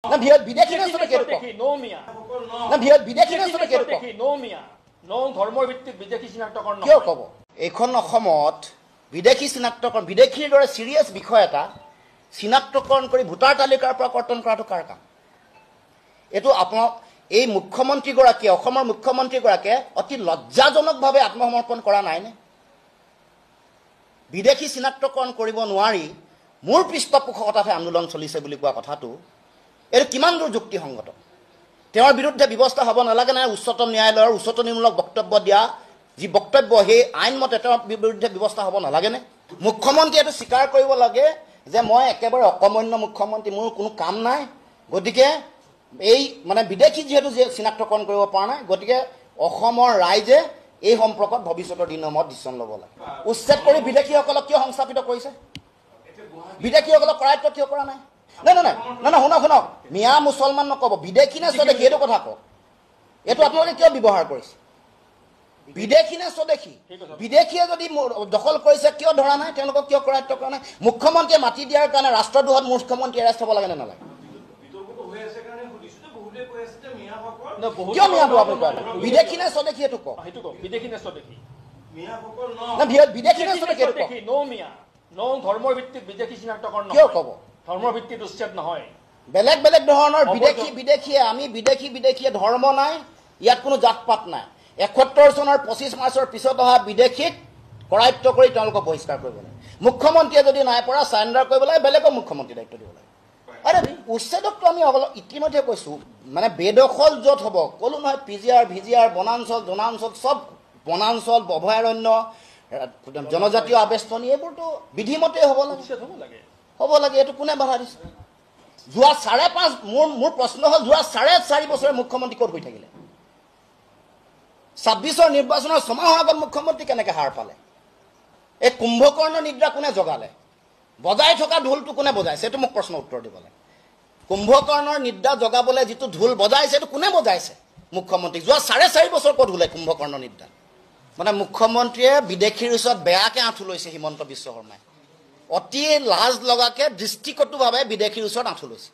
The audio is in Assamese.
না বিদেশী নচলে দেখি নো মিয়া না বিদেশী নচলে দেখি নো মিয়া নো ধৰ্মৰ ভিত্তিত বিদেশী চিনাক্তকৰণ কিয় ক'ব এইখন অসমত বিদেশী চিনাক্তকৰণ বিদেশীৰ দৰে সিৰিয়াছ বিষয় এটা চিনাক্তকৰণ কৰি ভোটাৰ তালিকাৰ পৰা কৰ্তন কৰাটো কাৰ কাম এটো আপোনাক এই মুখ্যমন্ত্ৰীগৰাকীয়ে অসমৰ মুখ্যমন্ত্ৰীগৰাকীয়ে অতি লজ্জাজনকভাৱে আত্মসমৰ্পণ কৰা নাই নে বিদেশী চিনাক্তকৰণ কৰিব নোৱাৰি মূৰ পৃষ্ঠপোষকতাৰে আন্দোলন চলিছে বুলি কোৱা কথাটো এৰ কিমান দূৰ যুক্তিসংগত তেওঁৰ বিৰুদ্ধে ব্যৱস্থা হ'ব নালাগে না উচ্চতম ন্যায়ালয়ৰ উচ্চতনীমূলক বক্তব্য দিয়া যি বক্তব্য সেই আইনমতে তেওঁৰ বিৰুদ্ধে ব্যৱস্থা হ'ব নালাগে নে মুখ্যমন্ত্ৰীয়ে এটো স্বীকাৰ কৰিব লাগে যে মই একেবাৰে অকমন্য মুখ্যমন্ত্ৰী মোৰ কোনো কাম নাই গতিকে এই মানে বিদেশী যেহেতু যে চিনাক্তকৰণ কৰিব পৰা নাই গতিকে অসমৰ ৰাইজে এই সম্পৰ্কত ভৱিষ্যতৰ দিনত ডিসিশন ল'ব লাগে উচ্ছেদ কৰি বিদেশীসকলক কিয় সংস্থাপিত কৰিছে বিদেশীসকলক কৰায়ত্ব কিয় কৰা নাই না শুনক মিয়া মুছলমান নকব বিদেশী নে স্বদেশী এইটো কথা কওক এইটো আপোনালোকে কিয় ব্যৱহাৰ কৰিছে বিদেশী নে স্বদেশী বিদেশীয়ে যদি দখল কৰিছে কিয় ধৰা নাই তেওঁলোকক কিয় কৰায়ত্ব কৰা নাই মুখ্যমন্ত্ৰীয়ে মাতি দিয়াৰ কাৰণে ৰাষ্ট্ৰদ্ৰোহত মুখ্যমন্ত্ৰী এৰেষ্ট হ'ব লাগে নে নালাগে কিয় মিয়া বিদেশী নে স্বদেশী এইটো কওক বিদেশী নে স্বদেশী না বিদেশী নে স্বদেশী দেখি নো মিয়া নো ধৰ্মৰ ভিত্তিত বিদেশী চিনাক্তকৰণ কিয় ক'ব ধৰ্মৰ ভিত্তিত উচ্ছেদ নহয় বেলেগ বেলেগ ধৰণৰ বিদেশীয়ে আমি বিদেশীয়ে ধৰ্ম নাই ইয়াত কোনো জাতপাত নাই ৭১ চনৰ ২৫ মাৰ্চৰ পিছত অহা বিদেশীক কৰায়ত্ব কৰি তেওঁলোকক বহিষ্কাৰ কৰিব লাগে মুখ্যমন্ত্ৰীয়ে যদি নাই পৰা সাৰেণ্ডাৰ কৰিব লাগে বেলেগক মুখ্যমন্ত্ৰী দায়িত্ব দিব লাগে আৰে উচ্ছেদকটো আমি ইতিমধ্যে কৈছো মানে বেদখল য'ত হ'ব ক'লো নহয় পিজিআৰ ভিজিআৰ বনাঞ্চল জনাঞ্চল চব বনাঞ্চল অভয়াৰণ্য জনজাতীয় আবেষ্টনী এইবোৰতো বিধিমতে হ'ব লাগে এইটো কোনে বাধা দিছে যোৱা ৫.৫ মোৰ প্ৰশ্ন হ'ল যোৱা ৪.৫ বছৰে মুখ্যমন্ত্ৰী ক'ত হৈ থাকিলে ২৬ৰ নিৰ্বাচনৰ ছমাহৰ আগত মুখ্যমন্ত্ৰী কেনেকৈ হাৰ পালে এই কুম্ভকৰ্ণ নিদ্ৰা কোনে জগালে বজাই থকা ঢোলটো কোনে বজাইছে এইটো মোক প্ৰশ্ন উত্তৰ দিব লাগে কুম্ভকৰ্ণৰ নিদ্ৰা জগাবলৈ যিটো ঢোল বজাইছে এইটো কোনে বজাইছে মুখ্যমন্ত্ৰী যোৱা ৪.৫ বছৰ ক'ত হ'লে কুম্ভকৰ্ণ নিদ্ৰা মানে মুখ্যমন্ত্ৰীয়ে বিদেশীৰ ওচৰত বেয়াকৈ আঁঠু লৈছে হিমন্ত বিশ্ব শৰ্মাই অতি লাজ লগাকে দৃষ্টিকটুভাৱে বিদেশীৰ ওচৰত আঁঠু লৈছে